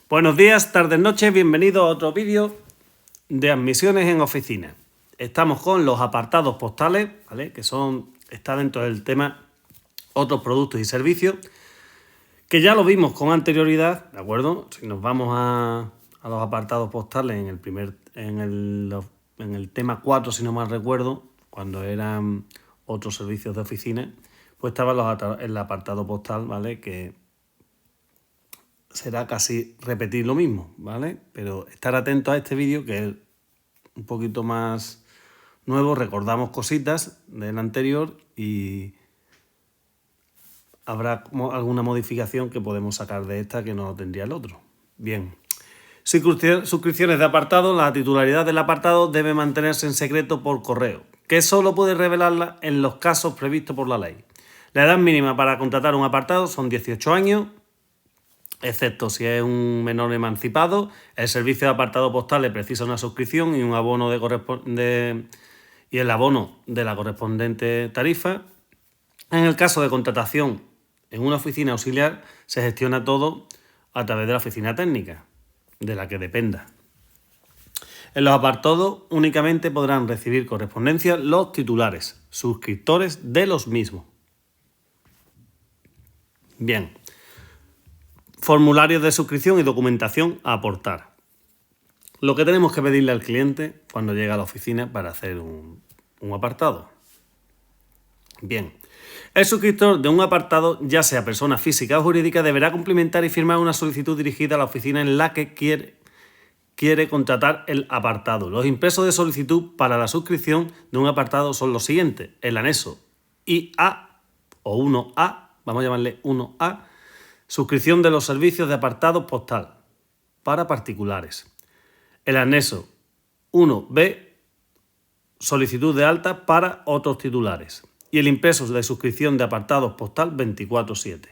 Buenos días, tardes, noches, bienvenidos a otro vídeo de admisiones en oficina. Estamos con los apartados postales, ¿vale? Está dentro del tema otros productos y servicios, que ya lo vimos con anterioridad, ¿de acuerdo? Si nos vamos a los apartados postales en el tema 4, si no mal recuerdo, cuando eran otros servicios de oficina, pues estaba el apartado postal, ¿vale? Que será casi repetir lo mismo, ¿vale? Pero estar atentos a este vídeo, que es un poquito más nuevo, recordamos cositas del anterior y habrá alguna modificación que podemos sacar de esta que no tendría el otro. Bien. Suscripciones de apartado. La titularidad del apartado debe mantenerse en secreto por correo, que solo puede revelarla en los casos previstos por la ley. La edad mínima para contratar un apartado son 18 años, excepto si es un menor emancipado. El servicio de apartado postal le precisa una suscripción y un abono y el abono de la correspondiente tarifa. En el caso de contratación en una oficina auxiliar, se gestiona todo a través de la oficina técnica, de la que dependa. En los apartados únicamente podrán recibir correspondencia los titulares, suscriptores de los mismos. Bien. Formularios de suscripción y documentación a aportar. Lo que tenemos que pedirle al cliente cuando llega a la oficina para hacer un apartado. Bien. El suscriptor de un apartado, ya sea persona física o jurídica, deberá cumplimentar y firmar una solicitud dirigida a la oficina en la que quiere contratar el apartado. Los impresos de solicitud para la suscripción de un apartado son los siguientes: el anexo IA o 1A, vamos a llamarle 1A, suscripción de los servicios de apartado postal para particulares. El anexo 1B, solicitud de alta para otros titulares. Y el impreso de suscripción de apartados postal 24/7.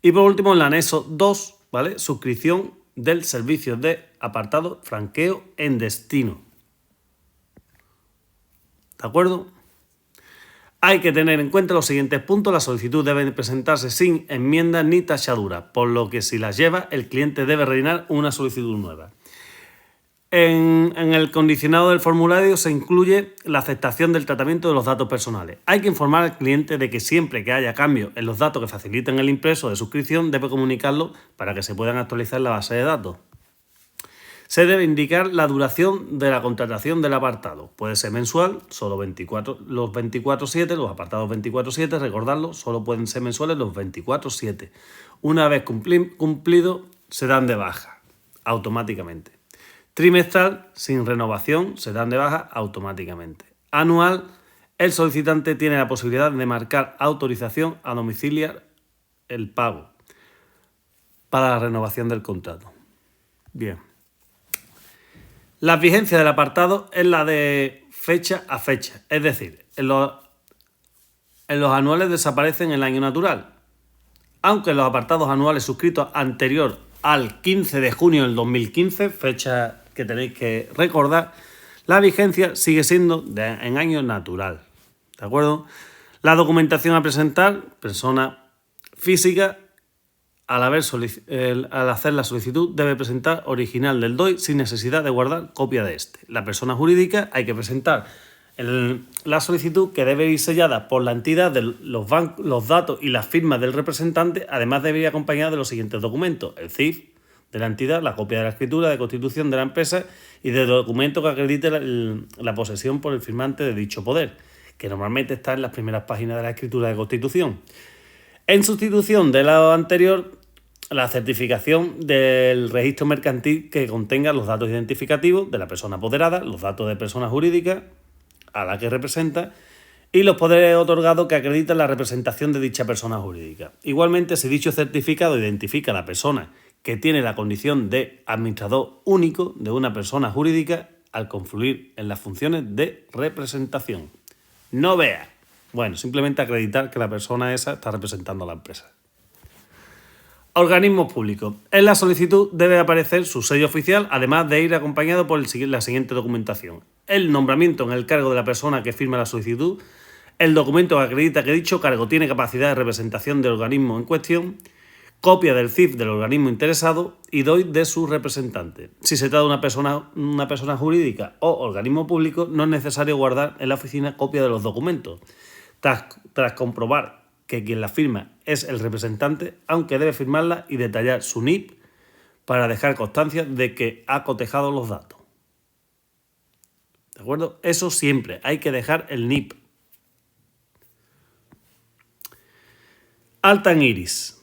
Y por último, el anexo 2, ¿vale? Suscripción del servicio de apartado franqueo en destino. ¿De acuerdo? Hay que tener en cuenta los siguientes puntos. La solicitud debe presentarse sin enmiendas ni tachaduras, por lo que si las lleva, el cliente debe rellenar una solicitud nueva. En el condicionado del formulario se incluye la aceptación del tratamiento de los datos personales. Hay que informar al cliente de que siempre que haya cambios en los datos que faciliten el impreso de suscripción, debe comunicarlo para que se puedan actualizar la base de datos. Se debe indicar la duración de la contratación del apartado. Puede ser mensual, solo los 24/7, los apartados 24/7, recordarlo, solo pueden ser mensuales los 24/7. Una vez cumplido, se dan de baja automáticamente. Trimestral, sin renovación, se dan de baja automáticamente. Anual, el solicitante tiene la posibilidad de marcar autorización a domiciliar el pago para la renovación del contrato. Bien. La vigencia del apartado es la de fecha a fecha, es decir, en los anuales desaparecen el año natural, aunque en los apartados anuales suscritos anterior al 15 de junio del 2015, fecha que tenéis que recordar, la vigencia sigue siendo en año natural. ¿De acuerdo? La documentación a presentar, persona física, al hacer la solicitud, debe presentar original del DOI sin necesidad de guardar copia de este. La persona jurídica, hay que presentar la solicitud, que debe ir sellada por la entidad de los datos y las firmas del representante. Además, debe ir acompañada de los siguientes documentos: el CIF de la entidad, la copia de la escritura de constitución de la empresa y del documento que acredite la posesión por el firmante de dicho poder, que normalmente está en las primeras páginas de la escritura de constitución. En sustitución de lo anterior, la certificación del registro mercantil que contenga los datos identificativos de la persona apoderada, los datos de persona jurídica a la que representa y los poderes otorgados que acreditan la representación de dicha persona jurídica. Igualmente, si dicho certificado identifica a la persona que tiene la condición de administrador único de una persona jurídica al confluir en las funciones de representación. No vea. Bueno, simplemente acreditar que la persona esa está representando a la empresa. Organismos públicos. En la solicitud debe aparecer su sello oficial, además de ir acompañado por la siguiente documentación: el nombramiento en el cargo de la persona que firma la solicitud, el documento que acredita que dicho cargo tiene capacidad de representación del organismo en cuestión, copia del CIF del organismo interesado y DOI de su representante. Si se trata de una persona jurídica o organismo público, no es necesario guardar en la oficina copia de los documentos. Tras comprobar que quien la firma es el representante, aunque debe firmarla y detallar su NIP para dejar constancia de que ha cotejado los datos. ¿De acuerdo? Eso siempre, hay que dejar el NIP. Alta en IRIS.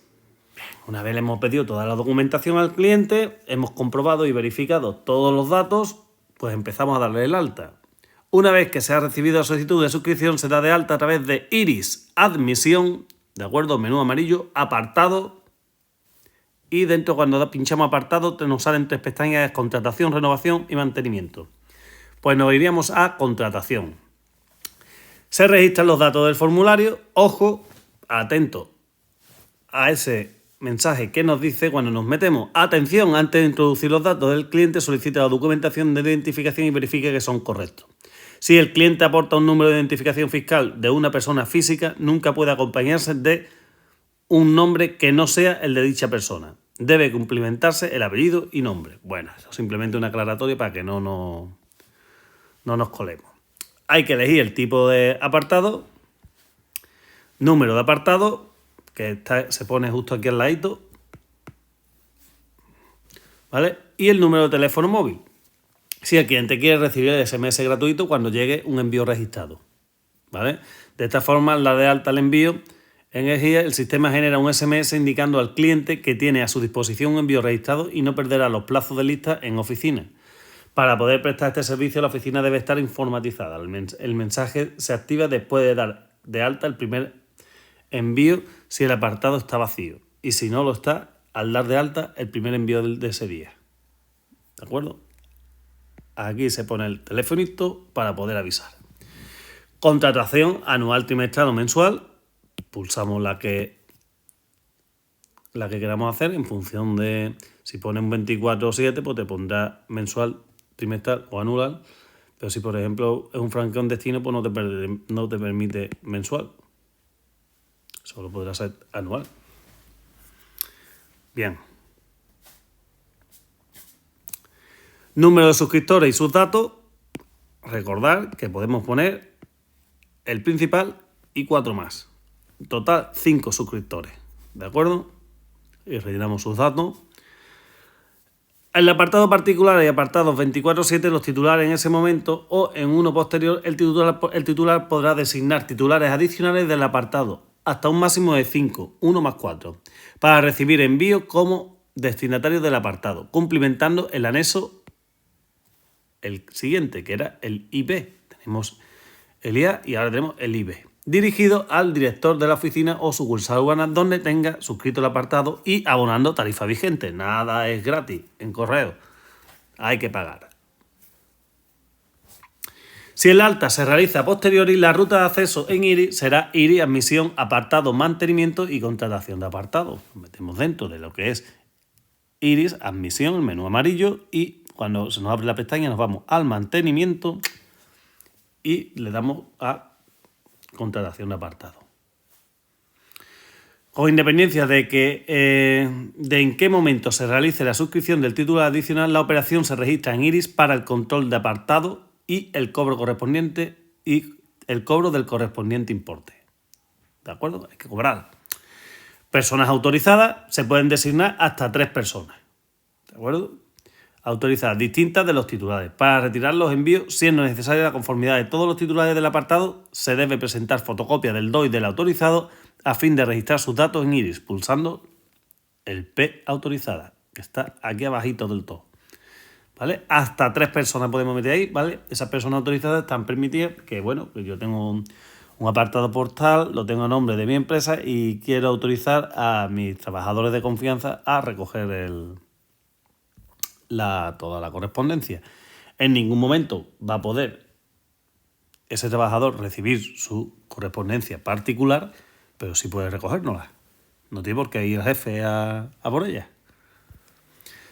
Una vez le hemos pedido toda la documentación al cliente, hemos comprobado y verificado todos los datos, pues empezamos a darle el alta. Una vez que se ha recibido la solicitud de suscripción, se da de alta a través de IRIS Admisión, ¿de acuerdo? Menú amarillo, apartado, y dentro cuando pinchamos apartado nos salen 3 pestañas: contratación, renovación y mantenimiento. Pues nos iríamos a contratación. Se registran los datos del formulario, ojo, atento a ese mensaje que nos dice cuando nos metemos: atención, antes de introducir los datos del cliente, solicita la documentación de identificación y verifique que son correctos. Si el cliente aporta un número de identificación fiscal de una persona física, nunca puede acompañarse de un nombre que no sea el de dicha persona. Debe cumplimentarse el apellido y nombre. Bueno, eso es simplemente una aclaratoria para que no nos colemos. Hay que elegir el tipo de apartado, número de apartado, que se pone justo aquí al ladito, ¿vale? Y el número de teléfono móvil, si el cliente quiere recibir el SMS gratuito cuando llegue un envío registrado, ¿vale? De esta forma, al dar de alta el envío en EGIA, el sistema genera un SMS indicando al cliente que tiene a su disposición un envío registrado y no perderá los plazos de lista en oficina. Para poder prestar este servicio, la oficina debe estar informatizada. El mensaje se activa después de dar de alta el primer envío si el apartado está vacío, y si no lo está, al dar de alta el primer envío de ese día. ¿De acuerdo? Aquí se pone el telefonito para poder avisar. Contratación anual, trimestral o mensual. Pulsamos la que queramos hacer en función de si pone un 24/7, pues te pondrá mensual, trimestral o anual. Pero si, por ejemplo, es un franqueo en destino, pues no te permite mensual. Solo podrá ser anual. Bien. Número de suscriptores y sus datos. Recordar que podemos poner el principal y 4 más. En total, 5 suscriptores. ¿De acuerdo? Y rellenamos sus datos. En el apartado particular y apartados 24/7, los titulares en ese momento o en uno posterior, el titular podrá designar titulares adicionales del apartado hasta un máximo de 5, 1 más 4, para recibir envíos como destinatarios del apartado, cumplimentando el anexo, el siguiente, que era el IB. Tenemos el IA y ahora tenemos el IB. Dirigido al director de la oficina o sucursal aduana donde tenga suscrito el apartado y abonando tarifa vigente. Nada es gratis en correo. Hay que pagar. Si el alta se realiza a posteriori, la ruta de acceso en IRIS será IRIS Admisión, apartado Mantenimiento y Contratación de apartado. Nos metemos dentro de lo que es IRIS Admisión, el menú amarillo, y cuando se nos abre la pestaña nos vamos al mantenimiento y le damos a contratación de apartado. Con independencia de en qué momento se realice la suscripción del título adicional, la operación se registra en IRIS para el control de apartado y el cobro correspondiente y el cobro del correspondiente importe. ¿De acuerdo? Hay que cobrar. Personas autorizadas, se pueden designar hasta 3 personas. ¿De acuerdo? Autorizadas distintas de los titulares. Para retirar los envíos, siendo necesaria la conformidad de todos los titulares del apartado, se debe presentar fotocopia del DOI del autorizado a fin de registrar sus datos en IRIS, pulsando el P autorizada, que está aquí abajito del todo. ¿Vale? Hasta 3 personas podemos meter ahí, ¿vale? Esas personas autorizadas están permitidas, que bueno, que yo tengo un apartado postal, lo tengo a nombre de mi empresa y quiero autorizar a mis trabajadores de confianza a recoger toda la correspondencia. En ningún momento va a poder ese trabajador recibir su correspondencia particular, pero sí puede recogérnosla. No tiene por qué ir al jefe a por ella.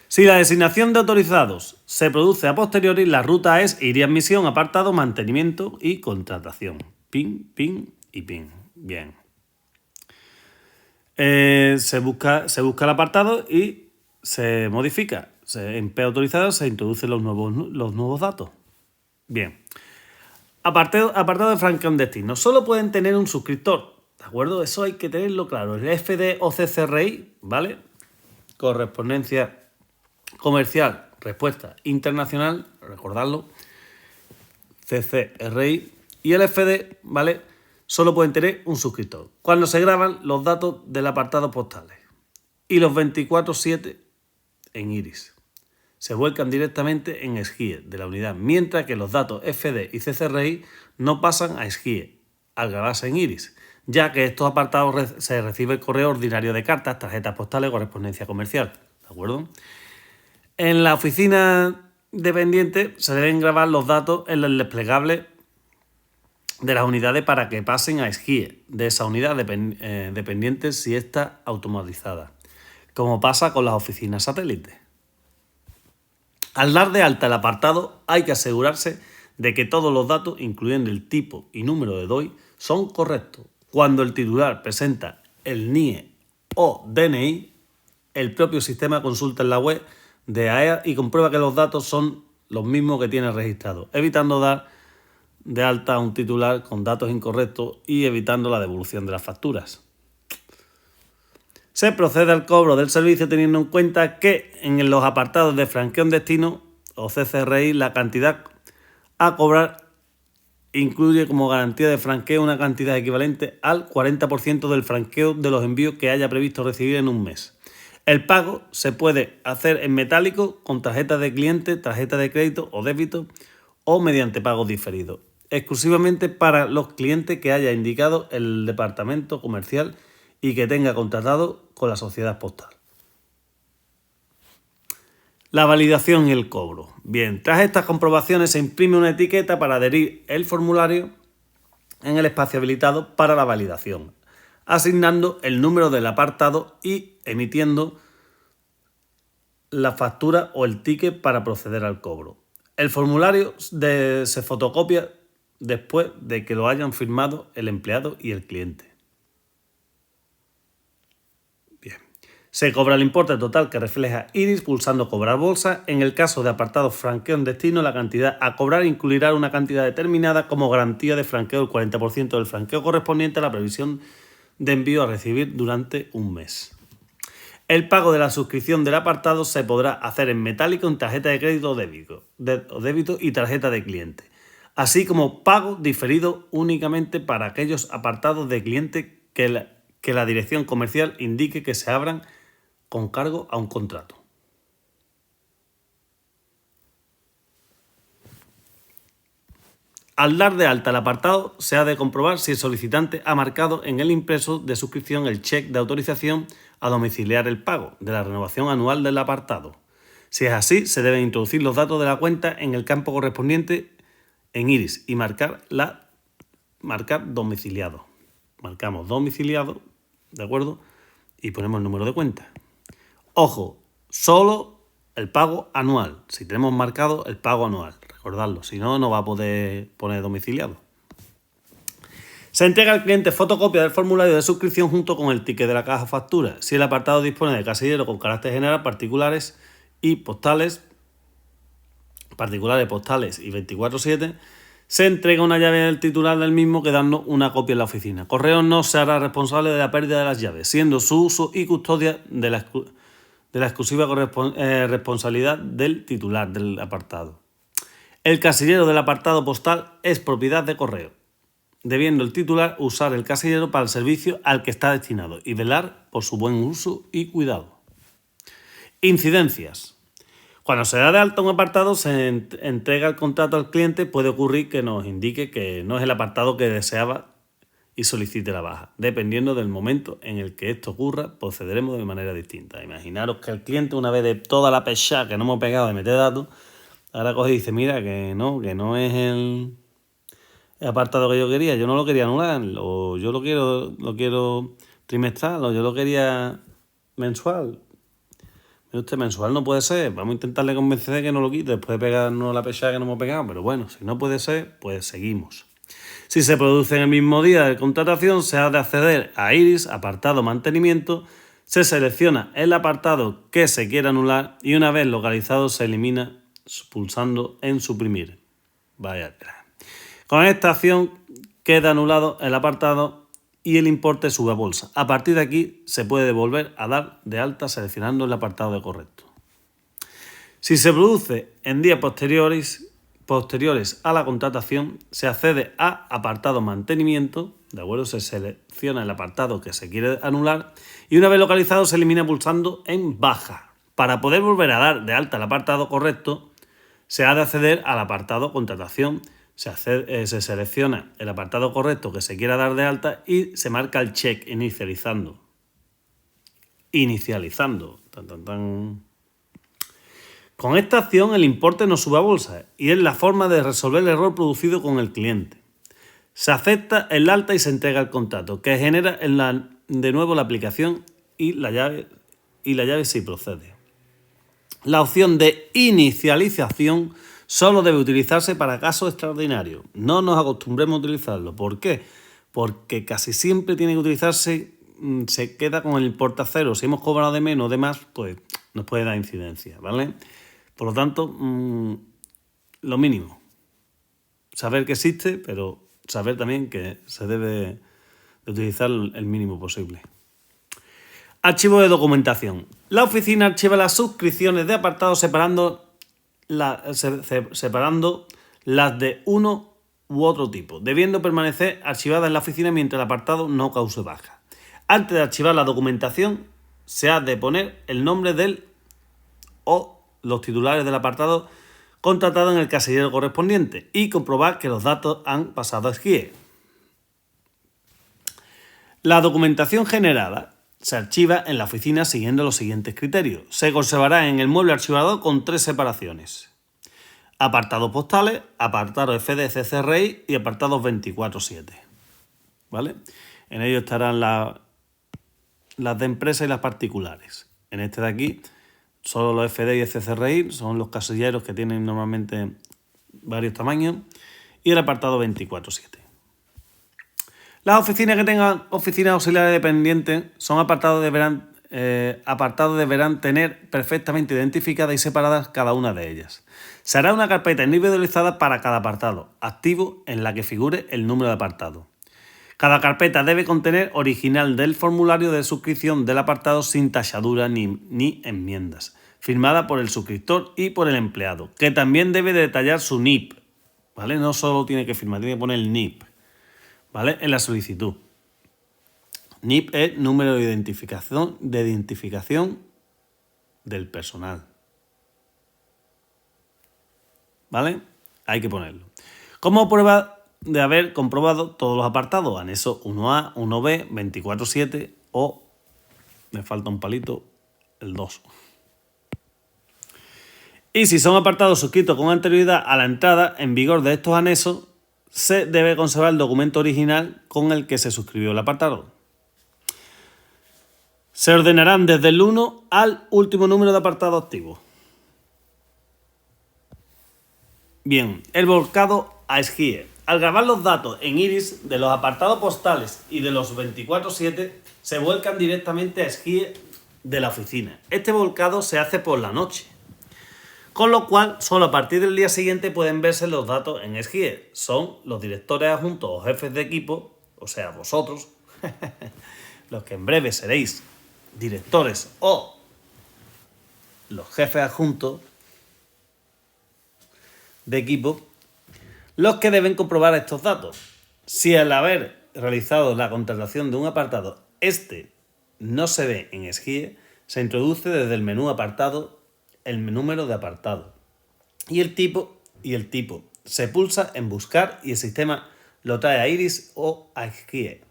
Si la designación de autorizados se produce a posteriori, la ruta es IRIS Admisión, apartado Mantenimiento y Contratación. Pin, pin y pin. Bien. Se busca el apartado y se modifica. En P autorizado se introducen los nuevos datos. Bien. Apartado de franqueo en destino. Solo pueden tener un suscriptor. ¿De acuerdo? Eso hay que tenerlo claro. El FD o CCRI, ¿vale? Correspondencia comercial, respuesta internacional, recordadlo. CCRI y el FD, ¿vale? Solo pueden tener un suscriptor. Cuando se graban los datos del apartado postales y los 24/7 en Iris. Se vuelcan directamente en SGIE de la unidad, mientras que los datos FD y CCRI no pasan a SGIE al grabarse en Iris, ya que estos apartados se recibe el correo ordinario de cartas, tarjetas postales o correspondencia comercial. ¿De acuerdo? En la oficina dependiente se deben grabar los datos en el desplegable de las unidades para que pasen a SGIE de esa unidad dependiente si está automatizada, como pasa con las oficinas satélites. Al dar de alta el apartado hay que asegurarse de que todos los datos, incluyendo el tipo y número de DOI, son correctos. Cuando el titular presenta el NIE o DNI, el propio sistema consulta en la web de AEA y comprueba que los datos son los mismos que tiene registrado, evitando dar de alta a un titular con datos incorrectos y evitando la devolución de las facturas. Se procede al cobro del servicio teniendo en cuenta que en los apartados de franqueo en destino o CCRI la cantidad a cobrar incluye como garantía de franqueo una cantidad equivalente al 40% del franqueo de los envíos que haya previsto recibir en un mes. El pago se puede hacer en metálico con tarjeta de cliente, tarjeta de crédito o débito o mediante pagos diferidos, exclusivamente para los clientes que haya indicado el departamento comercial y que tenga contratado con la sociedad postal. La validación y el cobro. Bien, tras estas comprobaciones se imprime una etiqueta para adherir el formulario en el espacio habilitado para la validación, asignando el número del apartado y emitiendo la factura o el ticket para proceder al cobro. El formulario se fotocopia después de que lo hayan firmado el empleado y el cliente. Bien. Se cobra el importe total que refleja Iris pulsando cobrar bolsa. En el caso de apartado franqueo en destino, la cantidad a cobrar incluirá una cantidad determinada como garantía de franqueo del 40% del franqueo correspondiente a la previsión de envío a recibir durante un mes. El pago de la suscripción del apartado se podrá hacer en metálico, en tarjeta de crédito o débito y tarjeta de cliente, así como pago diferido únicamente para aquellos apartados de cliente que la dirección comercial indique que se abran con cargo a un contrato. Al dar de alta el apartado, se ha de comprobar si el solicitante ha marcado en el impreso de suscripción el cheque de autorización a domiciliar el pago de la renovación anual del apartado. Si es así, se deben introducir los datos de la cuenta en el campo correspondiente en Iris y marcar domiciliado. Marcamos domiciliado, ¿de acuerdo? Y ponemos el número de cuenta. Ojo, solo el pago anual. Si tenemos marcado el pago anual, recordadlo, si no, no va a poder poner domiciliado. Se entrega al cliente fotocopia del formulario de suscripción junto con el ticket de la caja factura. Si el apartado dispone de casillero con carácter general, particulares y postales, y 24/7, se entrega una llave del titular del mismo quedando una copia en la oficina. Correos no se hará responsable de la pérdida de las llaves, siendo su uso y custodia de la exclusiva responsabilidad del titular del apartado. El casillero del apartado postal es propiedad de Correo, debiendo el titular usar el casillero para el servicio al que está destinado y velar por su buen uso y cuidado. Incidencias. Cuando se da de alta un apartado, se entrega el contrato al cliente. Puede ocurrir que nos indique que no es el apartado que deseaba y solicite la baja. Dependiendo del momento en el que esto ocurra, procederemos de manera distinta. Imaginaros que el cliente, una vez de toda la pechada que no hemos pegado de meter datos, ahora coge y dice, mira, que no es el apartado que yo quería, yo no lo quería anular, o yo lo quiero trimestral, o yo lo quería mensual. Usted mensual no puede ser, vamos a intentarle convencer de que no lo quite, después de pegarnos la pechada que no hemos pegado, pero bueno, si no puede ser, pues seguimos. Si se produce en el mismo día de contratación, se ha de acceder a Iris, apartado mantenimiento, se selecciona el apartado que se quiere anular y una vez localizado se elimina pulsando en suprimir. Vaya. Con esta acción queda anulado el apartado y el importe sube a bolsa. A partir de aquí se puede volver a dar de alta seleccionando el apartado de correcto. Si se produce en días posteriores a la contratación, se accede a apartado mantenimiento, ¿de acuerdo? Se selecciona el apartado que se quiere anular y una vez localizado se elimina pulsando en baja. Para poder volver a dar de alta el apartado correcto, se ha de acceder al apartado contratación, se selecciona el apartado correcto que se quiera dar de alta y se marca el check inicializando. Tan, tan, tan. Con esta acción el importe no sube a bolsa y es la forma de resolver el error producido con el cliente. Se acepta el alta y se entrega el contrato, que genera de nuevo la aplicación y la llave si procede. La opción de inicialización solo debe utilizarse para casos extraordinarios. No nos acostumbremos a utilizarlo. ¿Por qué? Porque casi siempre tiene que utilizarse, se queda con el importe a cero. Si hemos cobrado de menos o de más, pues nos puede dar incidencia, ¿vale? Por lo tanto, lo mínimo. Saber que existe, pero saber también que se debe de utilizar el mínimo posible. Archivo de documentación. La oficina archiva las suscripciones de apartados separando las de uno u otro tipo, debiendo permanecer archivadas en la oficina mientras el apartado no cause baja. Antes de archivar la documentación, se ha de poner el nombre del o los titulares del apartado contratado en el casillero correspondiente y comprobar que los datos han pasado a SGIE. La documentación generada se archiva en la oficina siguiendo los siguientes criterios. Se conservará en el mueble archivador con 3 separaciones. Apartados postales, apartados FD-CCRI y apartados 24/7. ¿Vale? En ellos estarán las de empresa y las particulares. En este de aquí, solo los FD y el CCRI son los casilleros que tienen normalmente varios tamaños y el apartado 24/7. Las oficinas que tengan oficinas auxiliares dependientes son apartados deberán tener perfectamente identificadas y separadas cada una de ellas. Se hará una carpeta individualizada para cada apartado activo en la que figure el número de apartado. Cada carpeta debe contener original del formulario de suscripción del apartado sin tachadura ni enmiendas, firmada por el suscriptor y por el empleado, que también debe detallar su NIP, ¿vale? No solo tiene que firmar, tiene que poner el NIP, ¿vale? En la solicitud. NIP es número de identificación del personal, ¿vale? Hay que ponerlo. Como prueba de haber comprobado todos los apartados, anexo 1A, 1B, 24/7 o, me falta un palito, el 2. Y si son apartados suscritos con anterioridad a la entrada en vigor de estos anexos, se debe conservar el documento original con el que se suscribió el apartado. Se ordenarán desde el 1 al último número de apartado activo. Bien, el volcado a SGIE. Al grabar los datos en Iris de los apartados postales y de los 24/7, se vuelcan directamente a SGIE de la oficina. Este volcado se hace por la noche, con lo cual solo a partir del día siguiente pueden verse los datos en SGIE. Son los directores adjuntos o jefes de equipo, o sea, vosotros, los que en breve seréis directores o los jefes adjuntos de equipo, los que deben comprobar estos datos. Si al haber realizado la contratación de un apartado, este no se ve en SGIE, se introduce desde el menú apartado el número de apartado y el tipo. Se pulsa en buscar y el sistema lo trae a Iris o a SGIE.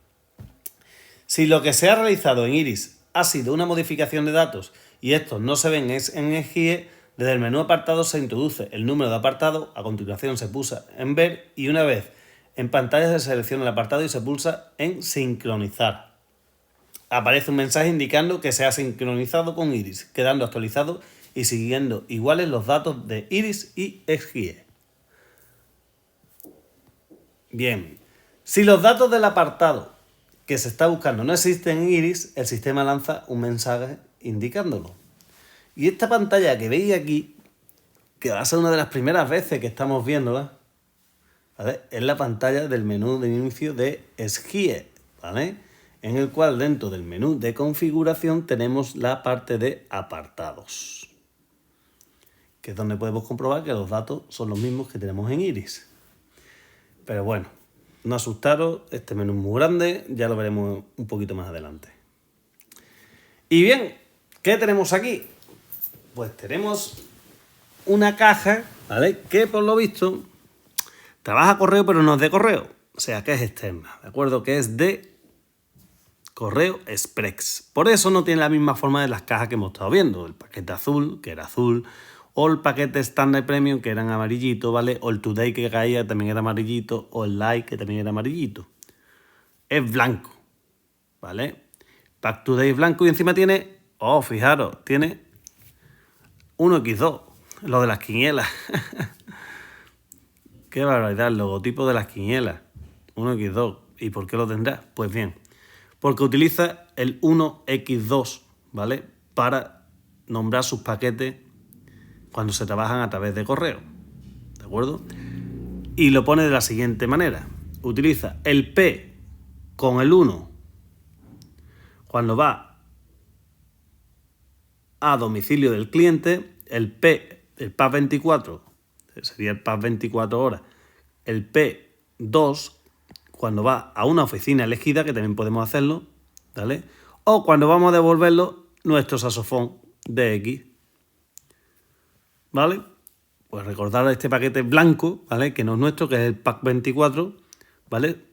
Si lo que se ha realizado en Iris ha sido una modificación de datos y estos no se ven en SGIE, desde el menú apartado se introduce el número de apartado, a continuación se pulsa en ver y una vez en pantalla se selecciona el apartado y se pulsa en sincronizar. Aparece un mensaje indicando que se ha sincronizado con Iris, quedando actualizado y siguiendo iguales los datos de Iris y SGIE. Bien, si los datos del apartado que se está buscando no existen en Iris, el sistema lanza un mensaje indicándolo. Y esta pantalla que veis aquí, que va a ser una de las primeras veces que estamos viéndola, ¿vale? Es la pantalla del menú de inicio de Skie, ¿vale? En el cual dentro del menú de configuración tenemos la parte de apartados, que es donde podemos comprobar que los datos son los mismos que tenemos en Iris. Pero bueno, no asustaros, este menú es muy grande, ya lo veremos un poquito más adelante. Y bien, ¿qué tenemos aquí? Pues tenemos una caja, ¿vale? Que por lo visto trabaja correo, pero no es de correo. O sea, que es externa, ¿de acuerdo? Que es de correo express. Por eso no tiene la misma forma de las cajas que hemos estado viendo. El paquete azul, que era azul, o el paquete Standard Premium, que era en amarillito, ¿vale? O el Today, que caía, también era amarillito, o el Light, que también era amarillito. Es blanco, ¿vale? Pack Today es blanco y encima tiene, fijaros, tiene 1x2, lo de las quinielas. Qué barbaridad, el logotipo de las quinielas. 1x2. ¿Y por qué lo tendrá? Pues bien, porque utiliza el 1x2, ¿vale? Para nombrar sus paquetes cuando se trabajan a través de correo, ¿de acuerdo? Y lo pone de la siguiente manera. Utiliza el P con el 1 cuando va a domicilio del cliente, el P, el PAS 24, sería el PAS 24 horas, el P2 cuando va a una oficina elegida, que también podemos hacerlo, ¿vale? O cuando vamos a devolverlo nuestro saxofón DX, ¿vale? Pues recordar este paquete blanco, ¿vale? Que no es nuestro, que es el PAS 24, ¿vale?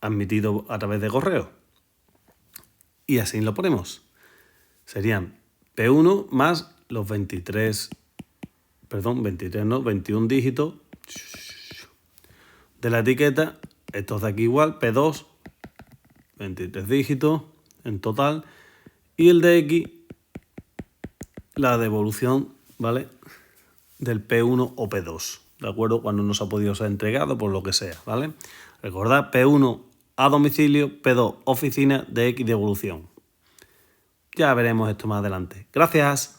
Admitido a través de correo. Y así lo ponemos. Serían P1 más los 21 dígitos de la etiqueta. Estos de aquí igual, P2, 23 dígitos en total. Y el de X, la devolución, ¿vale? Del P1 o P2, ¿de acuerdo? Cuando no se ha podido ser entregado, por lo que sea, ¿vale? Recordad, P1 a domicilio, P2 oficina, de X devolución. Ya veremos esto más adelante. Gracias.